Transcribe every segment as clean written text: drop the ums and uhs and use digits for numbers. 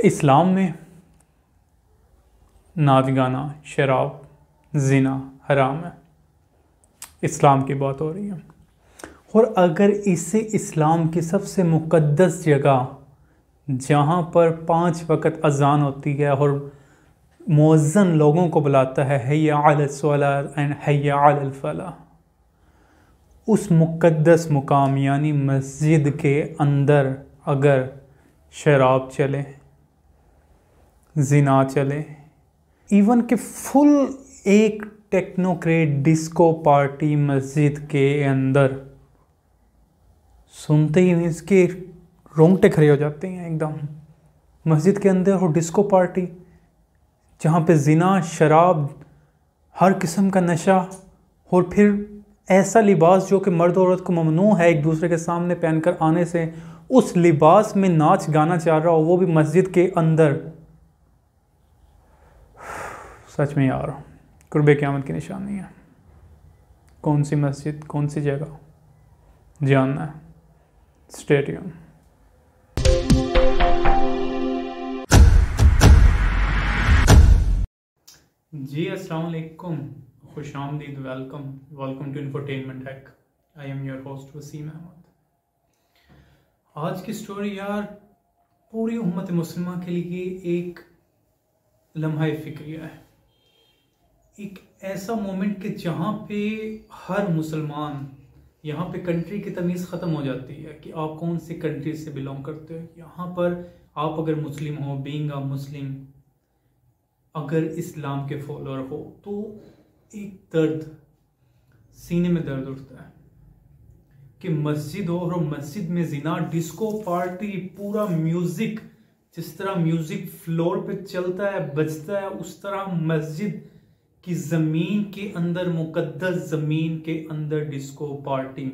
इस्लाम में नाच गाना, शराब, ज़िना हराम है। इस्लाम की बात हो रही है। और अगर इसे इस्लाम की सबसे मुक़द्दस जगह, जहाँ पर 5 वक़्त अज़ान होती है और मुअज़्ज़िन लोगों को बुलाता है हय्या अलस सलात एंड हय्या अलल फलाह, उस मुक़द्दस मुकाम यानी मस्जिद के अंदर अगर शराब चले, ज़िना चले, इवन कि फुल एक टेक्नोक्रेट डिस्को पार्टी मस्जिद के अंदर, सुनते ही इसके रोंगटे खड़े हो जाते हैं एकदम। मस्जिद के अंदर हो डिस्को पार्टी, जहाँ पे ज़िना, शराब, हर किस्म का नशा, और फिर ऐसा लिबास जो कि मर्द और औरत को ममनू है एक दूसरे के सामने पहनकर आने से, उस लिबास में नाच गाना चल रहा हो, वो भी मस्जिद के अंदर। सच में यार, कुर्बे क़यामत की निशानी है। कौन सी मस्जिद, कौन सी जगह, जानना है। Stay tune. जी अस्सलाम वालेकुम, खुशामदीद, welcome to infotainment hack. I am your host Wasim Ahmed. आज की स्टोरी यार पूरी उम्मत मुस्लिमा के लिए एक लम्हा फ़िक्रिया है। एक ऐसा मोमेंट कि जहाँ पे हर मुसलमान, यहाँ पे कंट्री की तमीज़ ख़त्म हो जाती है कि आप कौन सी कंट्री से बिलोंग करते हो। यहाँ पर आप अगर मुस्लिम हो, बीइंग अ मुस्लिम, अगर इस्लाम के फॉलोअर हो, तो एक दर्द सीने में दर्द उठता है कि मस्जिद हो और मस्जिद में ज़िना, डिस्को पार्टी, पूरा म्यूज़िक, जिस तरह म्यूज़िक फ्लोर पे चलता है, बजता है, उस तरह मस्जिद की ज़मीन के अंदर, मुकद्दस ज़मीन के अंदर डिस्को पार्टी,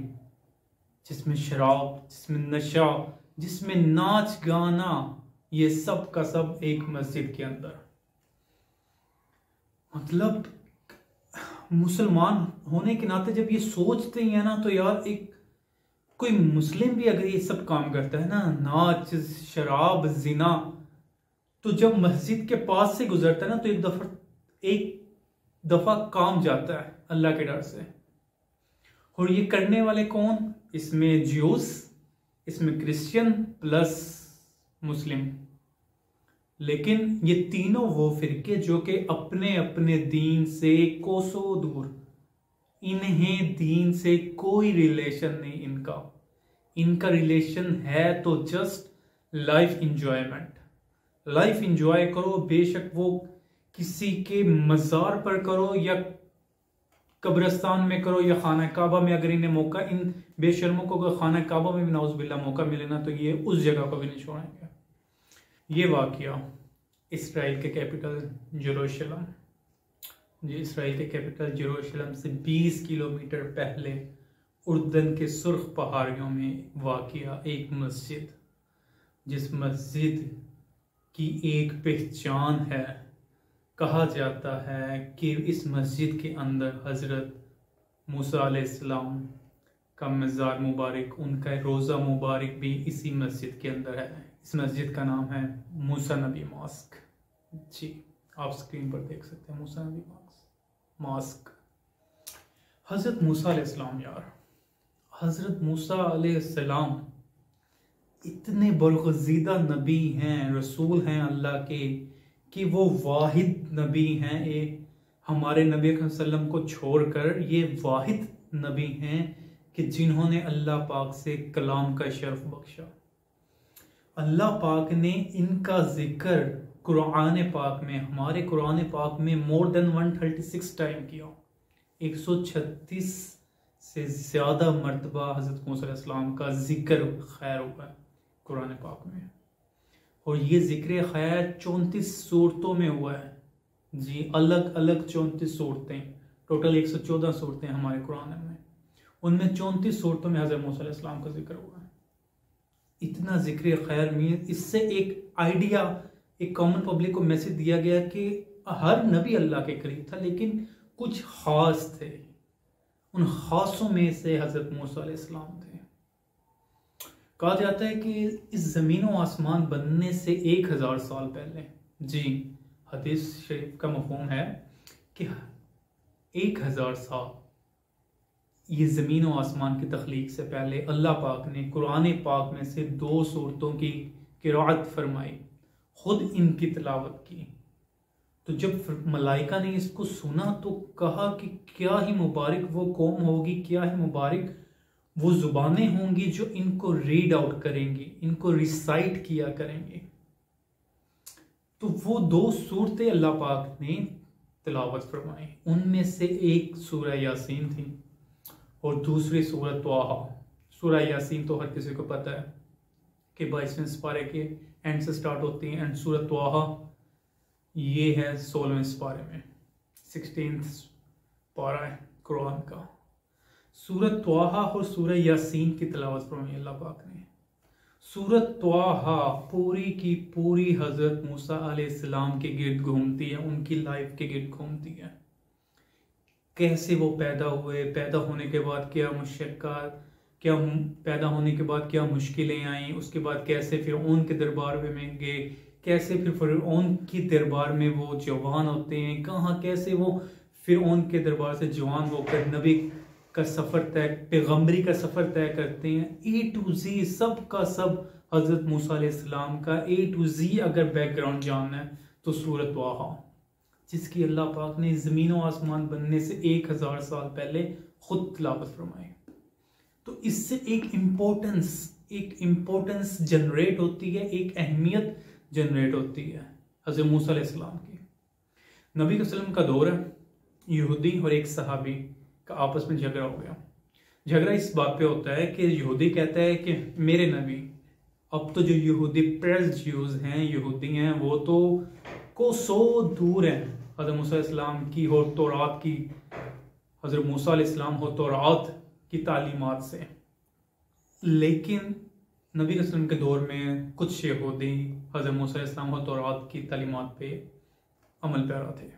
जिसमें शराब, जिसमें नशा, जिसमें नाच गाना, ये सब का सब एक मस्जिद के अंदर। मतलब मुसलमान होने के नाते जब ये सोचते हैं ना, तो यार एक कोई मुस्लिम भी अगर ये सब काम करता है ना, नाच, शराब, जिना, तो जब मस्जिद के पास से गुजरता है ना, तो एक दफा काम जाता है अल्लाह के डर से। और ये करने वाले कौन? इसमें ज्यूस, इसमें क्रिश्चियन प्लस मुस्लिम। लेकिन ये तीनों वो फिरके जो कि अपने अपने दीन से कोसों दूर, इन्हें दीन से कोई रिलेशन नहीं इनका रिलेशन है तो just life enjoyment. Life enjoy करो, बेशक वो किसी के मज़ार पर करो या कब्रिस्तान में करो या खाना काबा में। अगर इन्हें मौका, इन बेशर्मों को अगर खाना काबा में भी नाउज़ुबिल्लाह मौका मिले ना, तो ये उस जगह को भी नहीं छोड़ेंगे। ये वाक़या इसराइल के कैपिटल जेरूशलम, जी, इसराइल के कैपिटल जेरूशलम से 20 किलोमीटर पहले उर्दन के सुर्ख पहाड़ियों में वाक़या एक मस्जिद, जिस मस्जिद की एक पहचान है। कहा जाता है कि इस मस्जिद के अंदर हज़रत मूसा अलैहिस्सलाम का मज़ार मुबारक, उनका रोज़ा मुबारक भी इसी मस्जिद के अंदर है। इस मस्जिद का नाम है मूसा नबी मॉस्क। जी, आप स्क्रीन पर देख सकते हैं मूसा नबी मॉस्क। हज़रत मूसा अलैहिस्सलाम, यार हज़रत मूसा अलैहिस्सलाम इतने बरगज़ीदा नबी हैं, रसूल हैं अल्लाह के, कि वो वाहिद नबी हैं। हमारे नबी सल्लम को छोड़कर ये वाहिद नबी हैं कि जिन्होंने अल्लाह पाक से कलाम का शर्फ बख्शा। अल्लाह पाक ने इनका जिक्र कुरान पाक में, हमारे कुरान पाक में मोर देन 136 टाइम किया। 136 से ज़्यादा मरतबा हज़रत मूसा अलैहिस्सलाम का जिक्र खैर हुआ है कुरान पाक में। और ये जिक्र खैर 34 सूरतों में हुआ है। जी, अलग अलग 34 सूरतें, टोटल 114 सूरतें हमारे कुरान में। उनमें 34 सूरतों में हज़रत मूसा अलैहिस्सलाम का जिक्र हुआ है। इतना जिक्र खैर में, इससे एक आइडिया, एक कॉमन पब्लिक को मैसेज दिया गया कि हर नबी अल्लाह के करीब था, लेकिन कुछ खास थे। उन खासों में से हज़रत मूसा अलैहिस्सलाम थे। कहा जाता है कि इस ज़मीन व आसमान बनने से 1000 साल पहले, जी हदीस शरीफ का मफ़हूम है कि 1000 साल ये ज़मीन व आसमान की तख्लीक से पहले अल्लाह पाक ने कुरान पाक में से 2 सूरतों की किराअत फरमाई, खुद इनकी तिलावत की। तो जब मलाइका ने इसको सुना तो कहा कि क्या ही मुबारक वो कौम होगी, क्या ही मुबारक वो ज़ुबानें होंगी जो इनको रीड आउट करेंगी, इनको रिसाइट किया करेंगे। तो वो 2 सूरतें अल्लाह पाक ने तिलावत फरमाई, उनमें से एक सूरह यासीन थी और दूसरी सूरह त्वाहा। सूरह यासीन तो हर किसी को पता है कि 22वें सिपारे के एंड से स्टार्ट होती है, एंड सूरह त्वाहा ये है 16वें सिपारे में, 16th पारा है कुरान का। सूरत त्वाहा और सूरह यासीन की तिलावत फरमाई अल्लाह पाक ने। सूरत त्वाहा पूरी की पूरी हजरत मूसा अलैहिस्सलाम के गिर्द घूमती है, उनकी लाइफ के गिर्द घूमती है। कैसे वो पैदा हुए, पैदा होने के बाद क्या मुशक्कत, क्या पैदा होने के बाद क्या मुश्किलें आई, उसके बाद कैसे फिरौन के दरबार में गए, कैसे फिर फिरौन की दरबार में वो जवान होते हैं, कहाँ कैसे वो फिरौन के दरबार से जवान होकर नबी का सफ़र तय, पैगम्बरी का सफ़र तय करते हैं। A to Z सब का सब हज़रत मूसा अलैहिस्सलाम का A to Z अगर बैकग्राउंड जानना है तो सूरत वाहा, जिसकी अल्लाह पाक ने ज़मीन व आसमान बनने से 1000 साल पहले खुद तिलावत फरमाई। तो इससे एक इम्पोर्टेंस जनरेट होती है, एक अहमियत जनरेट होती है हज़रत मूसा अलैहिस्सलाम की। नबी के वसल्लम का दौर है, यहूदी और एक सहाबी का आपस में झगड़ा हो गया। झगड़ा इस बात पे होता है कि यहूदी कहता है कि मेरे नबी, अब तो जो यहूदी प्रेस ज्यूज हैं, यहूदी हैं, वो तो को सौ दूर हैं हज़रत मूसा अलैहिस्सलाम की और तौरात की, हज़रत मूसा अलैहिस्सलाम और तौरात की तालीमात से। लेकिन नबी वसल्लम के दौर में कुछ यहूदी हज़रत मूसा अलैहिस्सलाम और तौरात की तालीमात पे अमल पैरा थे।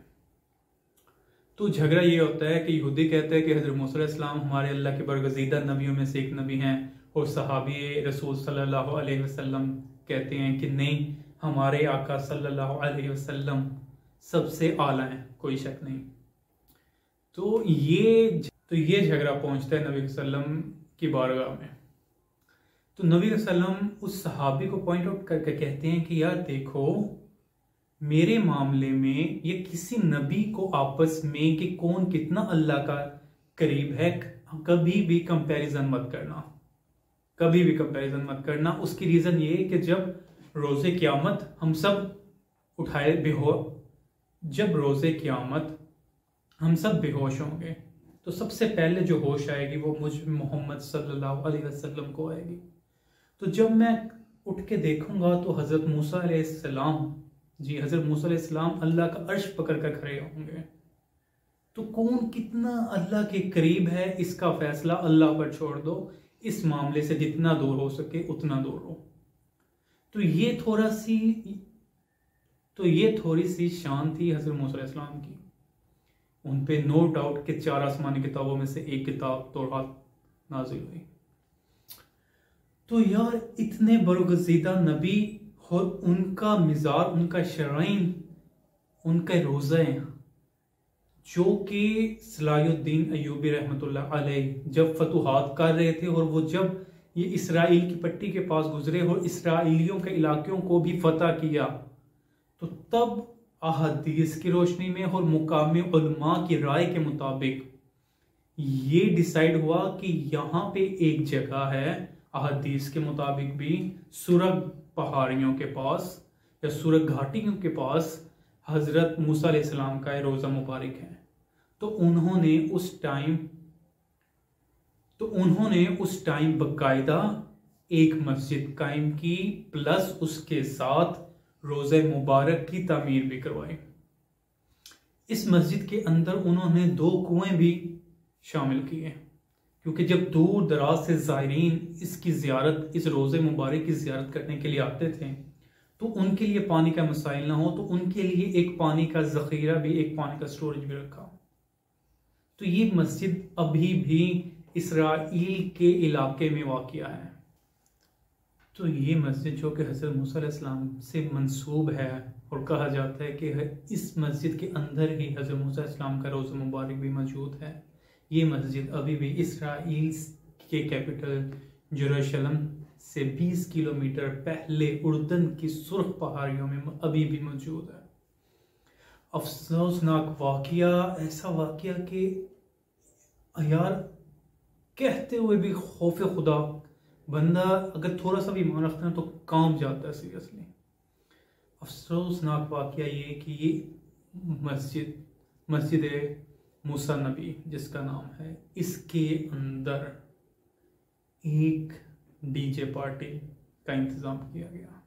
तो झगड़ा ये होता है कि यहूदी कहते हैं कि हज़रत मूसा अलैहिस्सलाम हमारे अल्लाह के बरगज़ीदा नबियों में से एक नबी हैं, और सहाबी रसूल सल्लल्लाहु अलैहि वसल्लम कहते हैं कि नहीं, हमारे आका सल्लल्लाहु अलैहि वसल्लम सबसे आला हैं, कोई शक नहीं। तो ये झगड़ा पहुंचता है नबी वसल्लम की बारगाह में। तो नबी वसल्लम उस सहाबी को पॉइंट आउट करके कहते हैं कि यार देखो, मेरे मामले में ये किसी नबी को आपस में कि कौन कितना अल्लाह का करीब है, कभी भी कंपैरिजन मत करना, कभी भी कंपैरिजन मत करना। उसकी रीज़न ये है कि जब रोज़े क़यामत हम सब जब रोज़े क़यामत हम सब बेहोश होंगे, तो सबसे पहले जो होश आएगी वो मुझ मोहम्मद सल्लल्लाहु अलैहि वसल्लम को आएगी। तो जब मैं उठ के देखूंगा तो हज़रत मूसा अलैहिस्सलाम, जी हज़रत मूसा अलैहिस्सलाम अल्लाह का अर्श पकड़ कर खड़े होंगे। तो कौन कितना अल्लाह के करीब है इसका फैसला अल्लाह पर छोड़ दो, इस मामले से जितना दूर हो सके उतना दूर हो। तो ये थोड़ी सी शान थी हज़रत मूसा अलैहिस्सलाम की। उन पे नो डाउट कि 4 आसमानी किताबों में से एक किताब तौरात नाज़िल हुई। तो यार इतने बरगज़ीदा नबी और उनका मिज़ाज, उनका शराइन, उनका रोज़े, जो कि सलाहुद्दीन अय्यूबी रहमतुल्लाह अलैह जब फतुहात कर रहे थे और वो जब ये इसराइल की पट्टी के पास गुजरे और इसराइलियों के इलाकों को भी फतह किया, तो तब अहादीस की रोशनी में और मुकामी उलमा की राय के मुताबिक ये डिसाइड हुआ कि यहाँ पे एक जगह है, अहादीस के मुताबिक भी सुरग पहाड़ियों के पास या सुरग घाटियों के पास हज़रत मूसा अलैहिस्सलाम का रोज़ा मुबारक है। तो उन्होंने उस टाइम बाकायदा एक मस्जिद कायम की, प्लस उसके साथ रोज़े मुबारक की तामीर भी करवाई। इस मस्जिद के अंदर उन्होंने 2 कुएं भी शामिल किए, क्योंकि जब दूर दराज से ज़ायरीन इस रोज़े मुबारक की ज़ियारत करने के लिए आते थे, तो उनके लिए पानी का मसाइल ना हो, तो उनके लिए एक पानी का ज़ख़ीरा भी, एक पानी का स्टोरेज भी रखा। तो ये मस्जिद अभी भी इसराइल के इलाके में वाक़िया है। तो ये मस्जिद जो कि हज़रत मूसा अलैहिस्सलाम से मंसूब है और कहा जाता है कि इस मस्जिद के अंदर ही हज़रत मूसा अलैहिस्सलाम का रोज़ा मुबारक भी मौजूद है। ये मस्जिद अभी भी इसराइल के कैपिटल यरूशलेम से 20 किलोमीटर पहले उर्दन की सुर्ख पहाड़ियों में अभी भी मौजूद है। अफसोसनाक वाक़या, ऐसा वाक़या कि यार कहते हुए भी खौफ खुदा बंदा अगर थोड़ा सा भी ईमान रखता है तो कांप जाता है सीरियसली। अफसोसनाक वाक़या ये कि ये मस्जिद मूसा नबी जिसका नाम है, इसके अंदर एक डीजे पार्टी का इंतज़ाम किया गया।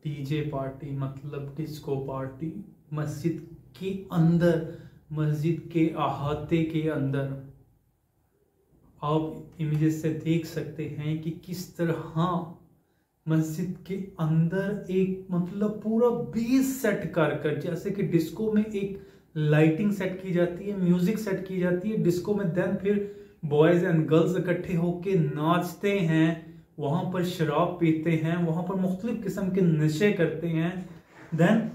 डीजे पार्टी मतलब डिस्को पार्टी मस्जिद के अंदर, मस्जिद के अहाते के अंदर। आप इमेजेस से देख सकते हैं कि किस तरह मस्जिद के अंदर एक मतलब पूरा बेस सेट कर जैसे कि डिस्को में एक लाइटिंग सेट की जाती है, म्यूजिक सेट की जाती है डिस्को में, देन फिर बॉयज एंड गर्ल्स इकट्ठे होके नाचते हैं, वहां पर शराब पीते हैं, वहां पर मुख्तलिफ किस्म के नशे करते हैं, देन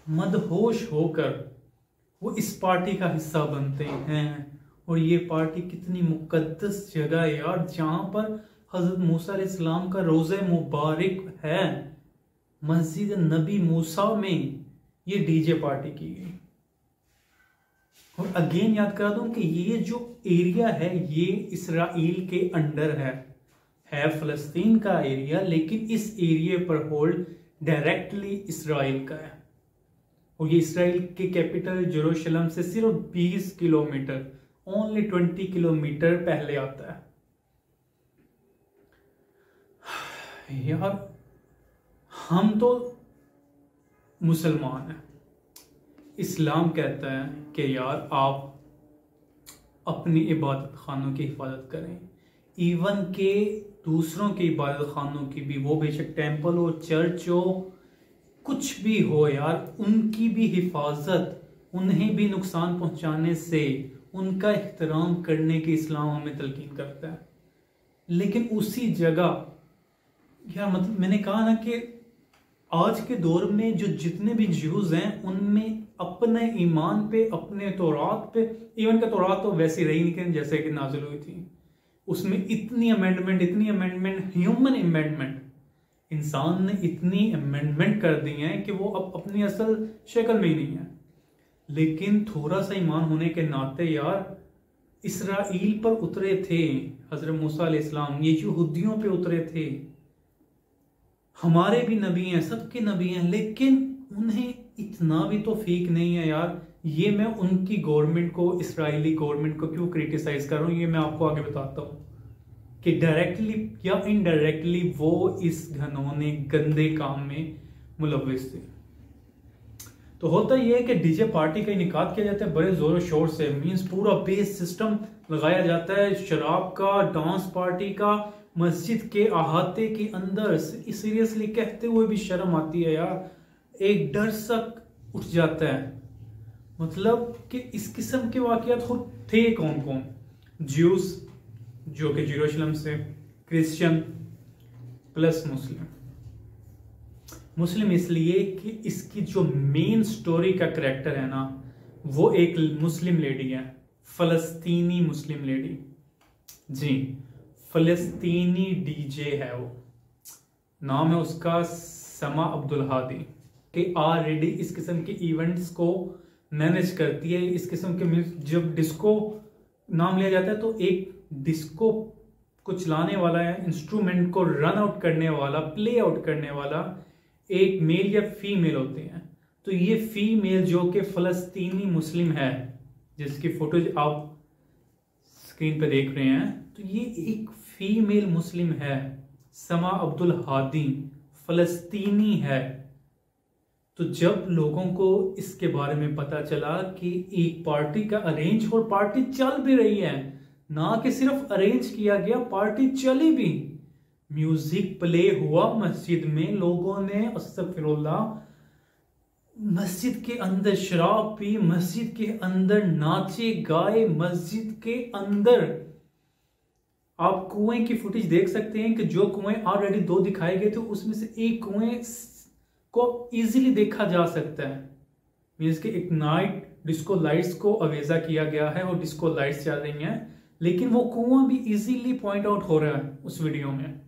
मदहोश होकर वो इस पार्टी का हिस्सा बनते हैं। और ये पार्टी कितनी मुकद्दस जगह है यार, जहां पर हजरत मूसा अलैहिस्सलाम का रोज़ा मुबारक है, मस्जिद नबी मूसा में ये डीजे पार्टी की गई। और अगेन याद करा दूं कि ये जो एरिया है ये इसराइल के अंडर है फलस्तीन का एरिया, लेकिन इस एरिया पर होल्ड डायरेक्टली इसराइल का है। और ये इसराइल के कैपिटल यरूशलेम से सिर्फ 20 किलोमीटर, ओनली 20 किलोमीटर पहले आता है। यार हम तो मुसलमान हैं, इस्लाम कहता है कि यार आप अपनी इबादत खानों की हिफाजत करें, इवन के दूसरों की इबादत खानों की भी, वो बेशक टेंपल हो, चर्च हो, कुछ भी हो यार, उनकी भी हिफाजत, उन्हें भी नुकसान पहुंचाने से उनका एहतराम करने की इस्लाम हमें तलकीन करता है। लेकिन उसी जगह यार मतलब मैंने कहा ना कि आज के दौर में जो जितने भी ज्यूज हैं उनमें अपने ईमान पे, अपने तौरात पे, इवन का तौरात तो वैसे रही नहीं जैसे कि नाजिल हुई थी, उसमें इतनी अमेंडमेंट, ह्यूमन अमेंडमेंट, इंसान ने इतनी अमेंडमेंट कर दी है कि वो अब अपनी असल शक्ल में ही नहीं है। लेकिन थोड़ा सा ईमान होने के नाते यार इसराइल पर उतरे थे हजरत मूसा अलैहिस्सलाम, ये यहूदियों पे उतरे थे, हमारे भी नबी हैं, सबके नबी हैं, लेकिन उन्हें इतना भी तो फीक नहीं है यार। ये मैं उनकी गवर्नमेंट को, इसराइली गवर्नमेंट को क्यों क्रिटिसाइज कर रहा हूं, ये मैं आपको आगे बताता हूं कि डायरेक्टली या इनडायरेक्टली वो इस घनौने गंदे काम में मुलव्विस थे। तो होता यह है कि डीजे पार्टी का इनेकाद किया जाता है बड़े जोरों शोर से, मींस पूरा बेस सिस्टम लगाया जाता है, शराब का, डांस पार्टी का, मस्जिद के अहाते के अंदर। सीरियसली कहते हुए भी शर्म आती है यार, एक डर सा उठ जाता है। मतलब कि इस किस्म के वाकयात थे कौन कौन? ज्यूस जो कि यरूशलेम से, क्रिश्चियन प्लस मुस्लिम इसलिए कि इसकी जो मेन स्टोरी का कैरेक्टर है ना, वो एक मुस्लिम लेडी है, फलस्तीनी मुस्लिम लेडी। जी, फलस्तीनी डीजे है वो, नाम है उसका समा अब्दुल हादी, कि ऑलरेडी इस किस्म के इवेंट्स को मैनेज करती है। इस किस्म के जब डिस्को नाम लिया जाता है तो एक डिस्को को चलाने वाला है, इंस्ट्रूमेंट को रन आउट करने वाला, प्ले आउट करने वाला एक मेल या फीमेल होते हैं। तो ये फीमेल जो कि फलस्तीनी मुस्लिम है, जिसकी फोटोज आप स्क्रीन पे देख रहे हैं, तो ये एक फीमेल मुस्लिम है, समा अब्दुल हादी, फलस्तीनी है। तो जब लोगों को इसके बारे में पता चला कि एक पार्टी का अरेंज, और पार्टी चल भी रही है, ना कि सिर्फ अरेंज किया गया, पार्टी चली भी, म्यूजिक प्ले हुआ मस्जिद में, लोगों ने अस्तगफिरुल्लाह मस्जिद के अंदर शराब पी, मस्जिद के अंदर नाचे गाए, मस्जिद के अंदर आप कुएं की फुटेज देख सकते हैं कि जो कुएं ऑलरेडी 2 दिखाए गए थे उसमें से एक कुएं को इजीली देखा जा सकता है। मीन्स कि एक नाइट डिस्को लाइट्स को अवेजा किया गया है और डिस्को लाइट्स चल रही हैं, लेकिन वो कुआं भी इजीली पॉइंट आउट हो रहा है उस वीडियो में।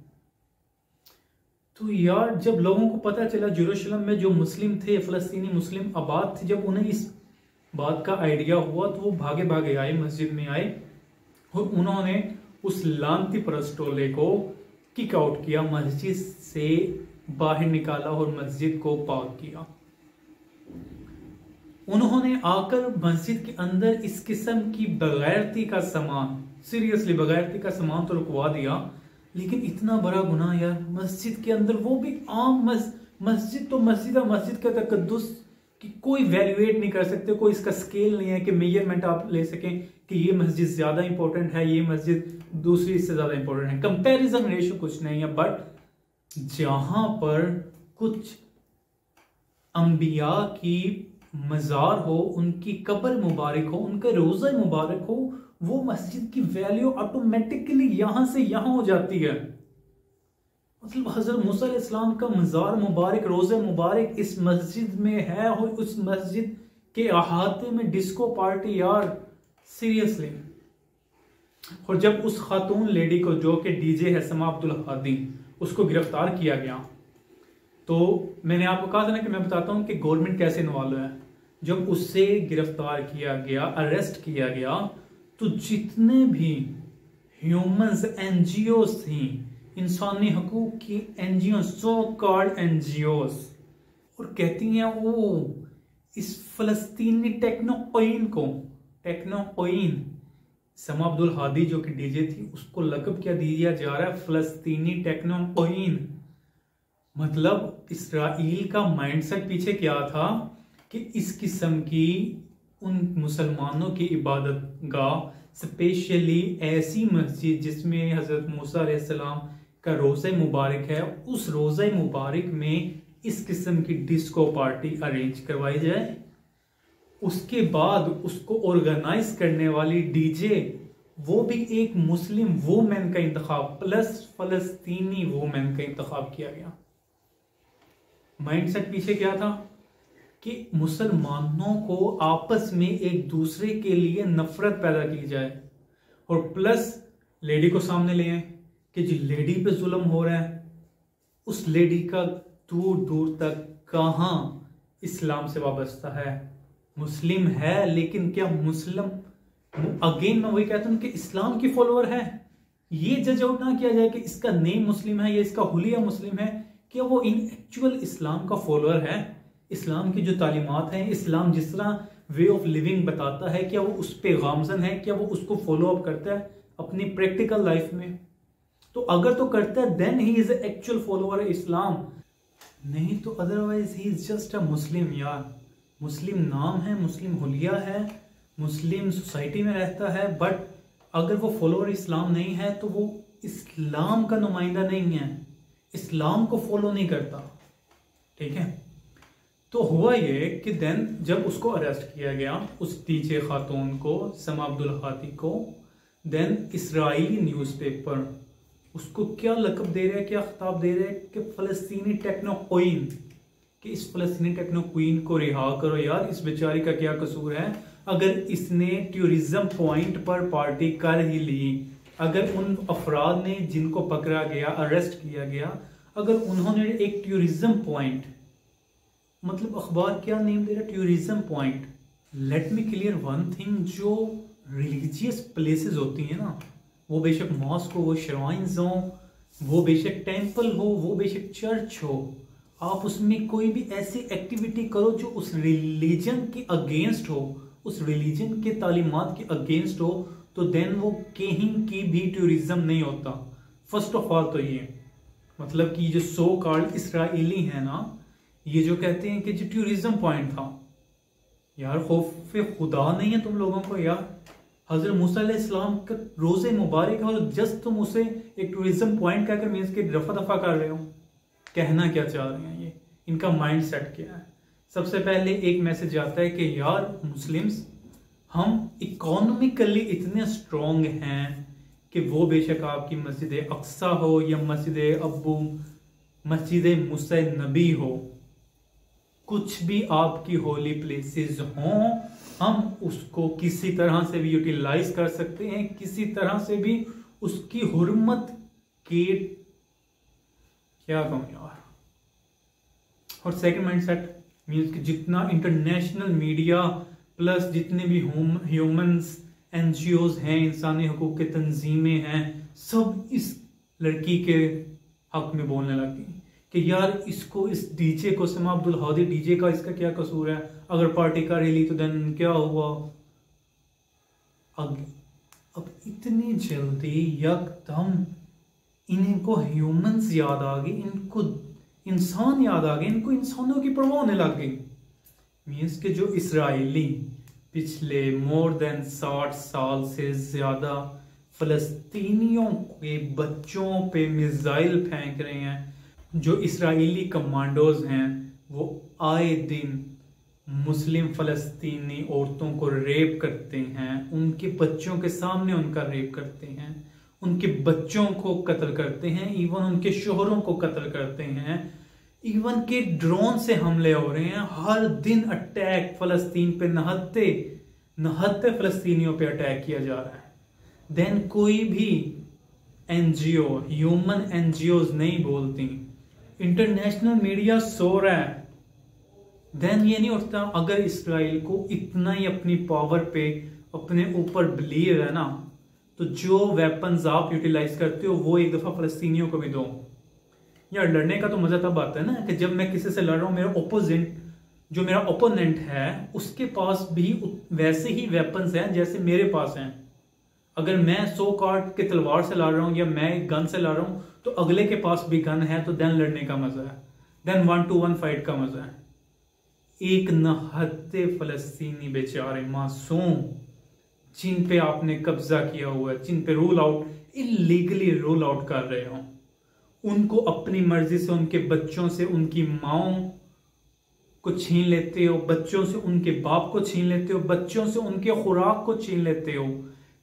तो यार जब लोगों को पता चला जेरूशलम में जो मुस्लिम थे, फलस्तीनी मुस्लिम आबाद थे, जब उन्हें इस बात का आइडिया हुआ तो वो भागे भागे आए, मस्जिद में आए और उन्होंने उस लानती परस्टोले को किक आउट किया, मस्जिद से बाहर निकाला और मस्जिद को पाक किया। उन्होंने आकर मस्जिद के अंदर इस किस्म की बगैरती का सामान, सीरियसली बगैरती का सामान तो रुकवा दिया, लेकिन इतना बड़ा गुनाह यार मस्जिद के अंदर, वो भी आम मस्जिद तो मस्जिद है, मस्जिद का तकद्दुस की कोई वैल्यूएट नहीं कर सकते, कोई इसका स्केल नहीं है कि मेजरमेंट आप ले सकें कि ये मस्जिद ज्यादा इंपॉर्टेंट है, ये मस्जिद दूसरी इससे ज्यादा इंपॉर्टेंट है, कंपैरिजन रेशियो कुछ नहीं है। बट जहां पर कुछ अंबिया की मजार हो, उनकी कब्र मुबारक हो, उनका रोजा मुबारक हो, वो मस्जिद की वैल्यू ऑटोमेटिकली यहां से यहां हो जाती है। मतलब हजरत मूसा अलैहिस्सलाम का मजार मुबारक, रोजा मुबारक इस मस्जिद में है और उस मस्जिद के अहाते में डिस्को पार्टी यार, सीरियसली। और जब उस खातून लेडी को जो कि डीजे है समा अब्दुल हादी, उसको गिरफ्तार किया गया, तो मैंने आपको कहा था ना कि मैं बताता हूं कि गवर्नमेंट कैसे इन्वॉल्व है। जब उससे गिरफ्तार किया गया, अरेस्ट किया गया, तो जितने भी ह्यूमंस एनजीओ थी, इंसानी हकूक की एनजीओ, सो कॉल्ड एनजीओ, और कहती हैं वो इस फलस्तीनी टेक्नोक्वीन समा अब्दुल हादी जो कि डीजे थी, उसको लक़ब क्या दिया जा रहा है, फलस्तीनी टेक्नोक्वीन। मतलब इसराइल का माइंडसेट पीछे क्या था कि इस किस्म की उन मुसलमानों की इबादत गाह, स्पेशली ऐसी मस्जिद जिसमें हजरत मूसा अलैहिस्सलाम का रोज़ा मुबारक है, उस रोज़ा मुबारक में इस किस्म की डिस्को पार्टी अरेंज करवाई जाए। उसके बाद उसको ऑर्गेनाइज करने वाली डीजे, वो भी एक मुस्लिम वुमेन का इंतखाब प्लस फलस्तीनी वुमेन का इंतखाब किया गया। माइंडसेट पीछे क्या था कि मुसलमानों को आपस में एक दूसरे के लिए नफरत पैदा की जाए, और प्लस लेडी को सामने ले आए कि जी लेडी पे जुल्म हो रहा है, उस लेडी का दूर दूर तक कहां इस्लाम से वाबस्ता है, मुस्लिम है लेकिन क्या मुस्लिम, अगेन मैं वही कहता हूं कि इस्लाम की फॉलोअर है। ये जज आउट ना किया जाए कि इसका नेम मुस्लिम है या इसका हुलिया मुस्लिम है, क्या वो इन एक्चुअल इस्लाम का फॉलोअर है, इस्लाम की जो तालीमात हैं, इस्लाम जिस तरह वे ऑफ लिविंग बताता है, क्या वो उस पे गामजन है, क्या वो उसको फॉलो अप करता है अपनी प्रैक्टिकल लाइफ में। तो अगर तो करता है then he is actual follower Islam, नहीं तो otherwise he is just a Muslim. यार मुस्लिम नाम है, मुस्लिम हुलिया है, मुस्लिम सोसाइटी में रहता है, बट अगर वो फॉलोअर इस्लाम नहीं है तो वो इस्लाम का नुमाइंदा नहीं है, इस्लाम को फॉलो नहीं करता। ठीक है, तो हुआ ये कि देन जब उसको अरेस्ट किया गया, उस डीजे खातून को, समा अब्दुल हादी को, देन इस्राइली न्यूज़पेपर उसको क्या लक़ब दे रहे हैं, क्या खिताब दे रहे हैं कि फलस्तीनी टेक्नोक्वीन, कि इस फलस्तीनी टेक्नोक्वीन को रिहा करो यार, इस बेचारी का क्या कसूर है, अगर इसने टूरिज्म पॉइंट पर पार्टी कर ही ली, अगर उन अफराद ने जिनको पकड़ा गया, अरेस्ट किया गया, अगर उन्होंने एक टूरिज्म पॉइंट, मतलब अखबार क्या नेम दे रहा है, tourism point. Let me clear one thing, जो रिलीजियस प्लेसेस होती हैं ना, वो बेशक मॉस्क हो, वो श्राइन्स हो, वो बेशक टेंपल हो, वो बेशक चर्च हो, आप उसमें कोई भी ऐसी एक्टिविटी करो जो उस रिलीजन के अगेंस्ट हो, उस रिलीजन के तालीमात के अगेंस्ट हो, तो देन वो कहीं की भी टूरिज्म नहीं होता। फर्स्ट ऑफ ऑल तो ये मतलब कि जो सो कॉल्ड इसराइली है ना, ये जो कहते हैं कि जो टूरिज्म पॉइंट था, यार खौफ खुदा नहीं है तुम लोगों को यार। हजरत मूसा अलैहिस्सलाम का रोज़े मुबारक है और जस्ट तुम उसे एक टूरिज्म पॉइंट कहकर मीन्स के रफा दफा कर रहे हो। कहना क्या चाह रहे हैं ये, इनका माइंड सेट क्या है। सबसे पहले एक मैसेज आता है कि यार मुस्लिम्स, हम इकोनॉमिकली इतने स्ट्रॉन्ग हैं कि वो बेशक आपकी मस्जिद अक्सा हो या मस्जिद मुसा नबी हो, कुछ भी आपकी होली प्लेसेस हों, हम उसको किसी तरह से भी यूटिलाइज कर सकते हैं, किसी तरह से भी उसकी हुर्मत के, क्या कहूं यार। और सेकंड माइंडसेट मींस कि जितना इंटरनेशनल मीडिया प्लस जितने भी ह्यूमंस एनजीओज हैं, इंसानी हकूक के तंजीमें हैं, सब इस लड़की के हक में बोलने लगी कि यार इसको, इस डीजे को, समा अब्दुल हादी डीजे का इसका क्या कसूर है, अगर पार्टी कर ही ली तो देन क्या हुआ। अब इतनी जल्दी यकदम इनको ह्यूमंस याद आ गई, इनको इंसान याद आ गए, इनको इंसानों की परवाह होने लग गई। मीन्स के जो इसराइली पिछले मोर देन 60 साल से ज्यादा फलस्तीनियों के बच्चों पे मिसाइल फेंक रहे हैं, जो इसराइली कमांडोज हैं वो आए दिन मुस्लिम फलस्तीनी औरतों को रेप करते हैं, उनके बच्चों के सामने उनका रेप करते हैं, उनके बच्चों को कत्ल करते हैं, इवन उनके शोहरों को कत्ल करते हैं, इवन के ड्रोन से हमले हो रहे हैं। हर दिन अटैक फलस्तीन पे, नहत्ते फलस्तीनियों पे अटैक किया जा रहा है। देन कोई भी एनजीओ, ह्यूमन एनजीओज नहीं बोलती, इंटरनेशनल मीडिया सो रहा है। देन ये नहीं उठता। अगर इसराइल को इतना ही अपनी पावर पे, अपने ऊपर बिलीव है ना, तो जो वेपन्स आप यूटिलाइज करते हो वो एक दफा फलस्तीनियों को भी दो। यार लड़ने का तो मजा तब आता है ना कि जब मैं किसी से लड़ रहा हूं, मेरा ओपोनेंट है उसके पास भी वैसे ही वेपन्स हैं जैसे मेरे पास हैं। अगर मैं 100 काट के तलवार से लड़ रहा हूं या मैं एक गन से लड़ रहा हूं, तो अगले के पास भी गन है, तो देन लड़ने का मजा है, देन 1 to 1 फाइट का मजा है। एक नहत्ते फलस्तीनी बेचारे मासूम जिन पे आपने कब्जा किया हुआ है, जिन पे rule out, illegally rule out कर रहे हो, उनको अपनी मर्जी से उनके बच्चों से उनकी माओ को छीन लेते हो, बच्चों से उनके बाप को छीन लेते हो, बच्चों से उनके खुराक को छीन लेते हो।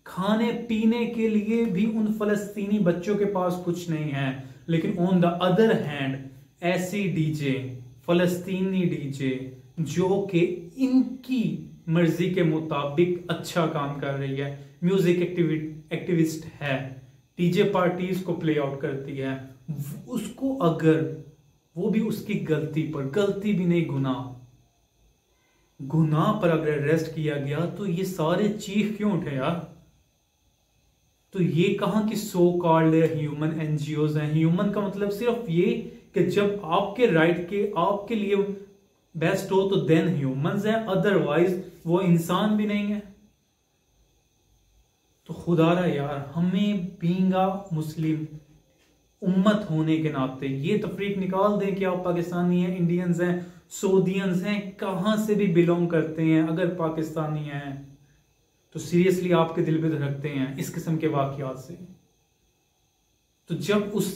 खाने पीने के लिए भी उन फलस्तीनी बच्चों के पास कुछ नहीं है। लेकिन ऑन द अदर हैंड ऐसी डीजे, फलस्तीनी डीजे जो कि इनकी मर्जी के मुताबिक अच्छा काम कर रही है, म्यूजिक एक्टिविस्ट है, डीजे पार्टीज को प्ले आउट करती है, उसको अगर वो भी उसकी गलती पर, गलती भी नहीं गुनाह पर अगर अरेस्ट किया गया, तो ये सारे चीख क्यों उठे यार। तो ये कहां की सो कॉल्ड ह्यूमन एनजीओज हैं। ह्यूमन का मतलब सिर्फ ये कि जब आपके राइट के, आपके लिए बेस्ट हो तो देन ह्यूमंस हैं, अदरवाइज वो इंसान भी नहीं है। तो खुदारा यार, हमें बींगा मुस्लिम उम्मत होने के नाते ये तफरीक निकाल दें कि आप पाकिस्तानी हैं, इंडियंस हैं, सऊदियंस हैं, कहां से भी बिलोंग करते हैं, अगर पाकिस्तानी हैं तो सीरियसली आपके दिल पे धड़कते हैं इस किस्म के वाकयात से। तो जब उस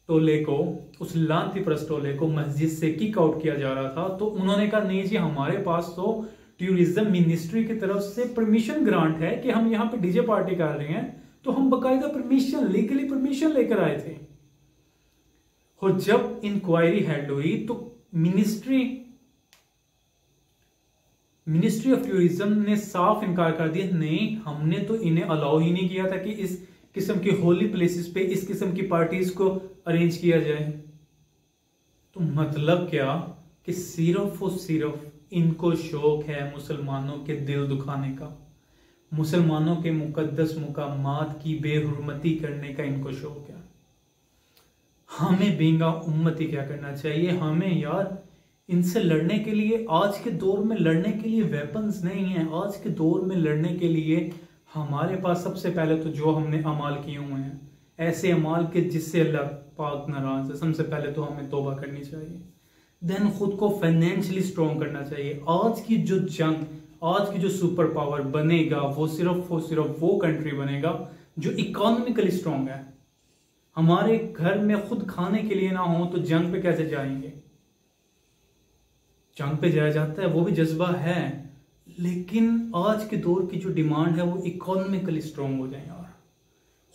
टोले को, उस लांती परस्त टोले को मस्जिद से किक आउट किया जा रहा था, तो उन्होंने कहा नहीं जी, हमारे पास तो टूरिज्म मिनिस्ट्री की तरफ से परमिशन ग्रांट है कि हम यहाँ पे डीजे पार्टी कर रहे हैं, तो हम बकायदा परमिशन, लीगली परमिशन लेकर आए थे। और जब इंक्वायरी हेड हुई तो मिनिस्ट्री ऑफ टूरिज्म ने साफ इनकार कर दिया, नहीं हमने तो इन्हें अलाउ ही नहीं किया था कि इस किस्म की होली प्लेसेस पे इस किस्म की पार्टीज को अरेंज किया जाए। तो मतलब क्या कि सिर्फ और सिर्फ इनको शौक है मुसलमानों के दिल दुखाने का, मुसलमानों के मुकद्दस मुकामात की बेहुरमती करने का इनको शौक है। हमें बेंगा उम्मती क्या करना चाहिए? हमें यार इनसे लड़ने के लिए, आज के दौर में लड़ने के लिए वेपन्स नहीं है। आज के दौर में लड़ने के लिए हमारे पास सबसे पहले तो जो हमने अमाल किए हुए हैं, ऐसे अमाल के जिससे अल्लाह पाक नाराज है, सबसे पहले तो हमें तौबा करनी चाहिए। देन खुद को फाइनेंशियली स्ट्रॉन्ग करना चाहिए। आज की जो जंग, आज की जो सुपर पावर बनेगा, वो सिर्फ वो कंट्री बनेगा जो इकोनॉमिकली स्ट्रॉन्ग है। हमारे घर में खुद खाने के लिए ना हो तो जंग पे कैसे जाएंगे? जंग पे जाया जाता है, वो भी जज्बा है, लेकिन आज के दौर की जो डिमांड है वो इकोनॉमिकली स्ट्रॉन्ग हो जाए यार।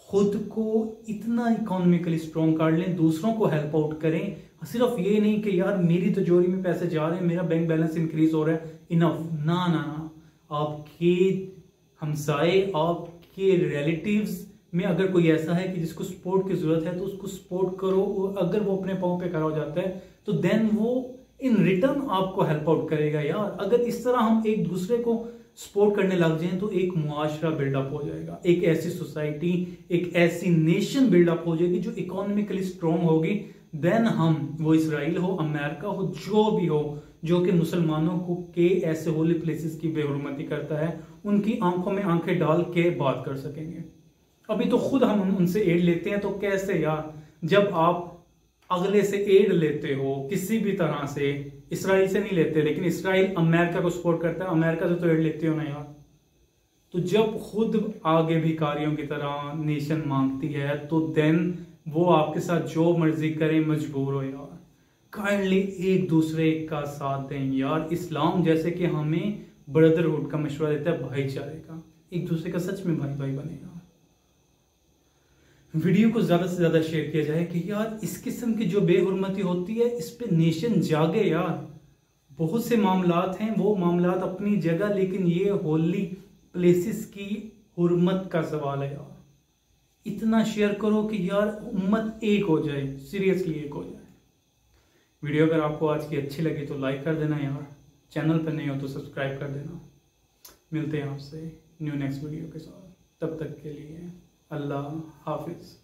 खुद को इतना इकोनॉमिकली स्ट्रॉन्ग कर लें, दूसरों को हेल्प आउट करें। सिर्फ ये नहीं कि यार मेरी तिजोरी में पैसे जा रहे हैं, मेरा बैंक बैलेंस इंक्रीज हो रहा है, इनफ। ना ना ना, आपके हमसाए, आपके रिलेटिव्स में अगर कोई ऐसा है कि जिसको सपोर्ट की जरूरत है तो उसको सपोर्ट करो। अगर वो अपने पाँव पे खड़ा हो जाता है तो देन वो इन रिटर्न आपको हेल्प आउट करेगा यार। अगर इस तरह हम एक दूसरे को सपोर्ट करने लग जाएं तो एक मुआशरा बिल्डअप हो जाएगा, एक ऐसी सोसाइटी, एक ऐसी नेशन बिल्डअप हो जाएगी जो इकोनॉमिकली स्ट्रॉन्ग होगी। देन हम, वो इसराइल हो, अमेरिका हो, जो भी हो, जो कि मुसलमानों को के ऐसे होली प्लेसेस की बेहुरमती करता है, उनकी आंखों में आंखें डाल के बात कर सकेंगे। अभी तो खुद हम उनसे एड लेते हैं, तो कैसे यार, जब आप अगले से एड लेते हो किसी भी तरह से, इसराइल से नहीं लेते, लेकिन इसराइल अमेरिका को सपोर्ट करता है, अमेरिका से तो एड लेते हो ना यार। तो जब खुद आगे भिखारियों की तरह नेशन मांगती है तो देन वो आपके साथ जो मर्जी करें, मजबूर हो यार। काइंडली एक दूसरे का साथ दें यार। इस्लाम जैसे कि हमें ब्रदरहुड का मशवरा देता है, भाईचारे का, एक दूसरे का सच में भाई भाई बने यार। वीडियो को ज्यादा से ज्यादा शेयर किया जाए कि यार इस किस्म की जो बेहुरमती होती है इस पे नेशन जागे यार। बहुत से मामलात हैं, वो मामलात अपनी जगह, लेकिन ये होली प्लेसेस की हुर्मत का सवाल है यार। इतना शेयर करो कि यार उम्मत एक हो जाए, सीरियसली एक हो जाए। वीडियो अगर आपको आज की अच्छी लगी तो लाइक कर देना यार, चैनल पर नहीं हो तो सब्सक्राइब कर देना। मिलते हैं आपसे न्यू नेक्स्ट वीडियो के साथ, तब तक के लिए अल्लाह हाफिज।